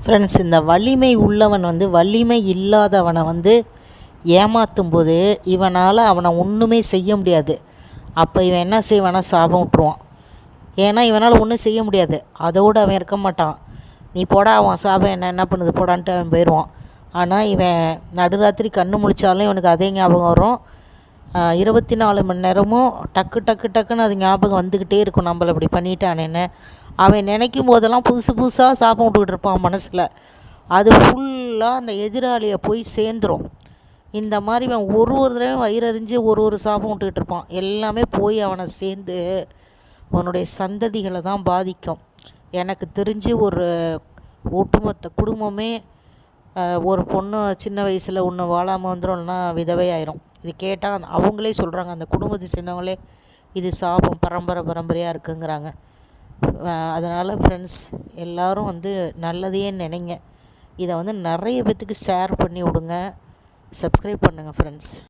Friends, இந்த வலிமை உள்ளவன் வலிமை இல்லாதவனை ஏமாற்றும் போது இவனால் அவனை ஒன்றுமே செய்ய முடியாது. அப்போ இவன் என்ன செய்வானா, சாபம் விட்டுருவான். ஏன்னா இவனால் ஒன்றும் செய்ய முடியாது. அதோடு அவன் இருக்க மாட்டான். நீ போடா, அவன் சாபம் என்ன பண்ணுது போடான்ட்டு அவன் போயிடுவான். ஆனால் இவன் நடுராத்திரி கண்ணு முழிச்சாலும் இவனுக்கு அதே ஞாபகம் வரும். 24 மணி நேரமும் டக்கு டக்கு டக்குன்னு அது ஞாபகம் வந்துக்கிட்டே இருக்கும். நம்மளை இப்படி பண்ணிட்டானேன்னு அவன் நினைக்கும் போதெல்லாம் புதுசு புதுசாக சாபம் விட்டுக்கிட்டு இருப்பான் மனசில். அது ஃபுல்லாக அந்த எதிராளியை போய் சேர்ந்துடும். இந்த மாதிரி இவன் ஒரு தடவையும் வயிறறிஞ்சு ஒரு சாபம் விட்டுக்கிட்டு இருப்பான். எல்லாமே போய் அவனை சேர்ந்து அவனுடைய சந்ததிகளை தான் பாதிக்கும். எனக்கு தெரிஞ்சு ஒரு ஒட்டுமொத்த குடும்பமே ஒரு பொண்ணு சின்ன வயசில் ஒன்று வாழாமல் வந்துடும்னா விதவையாயிரும். இது கேட்டால் அவங்களே சொல்கிறாங்க, அந்த குடும்பத்தை சேர்ந்தவங்களே இது சாபம் பரம்பரையாக இருக்குங்கிறாங்க. அதனால் ஃப்ரெண்ட்ஸ், எல்லோரும் நல்லதையே நினைங்க. இதை நிறைய பேத்துக்கு ஷேர் பண்ணி விடுங்க. சப்ஸ்கிரைப் பண்ணுங்கள் ஃப்ரெண்ட்ஸ்.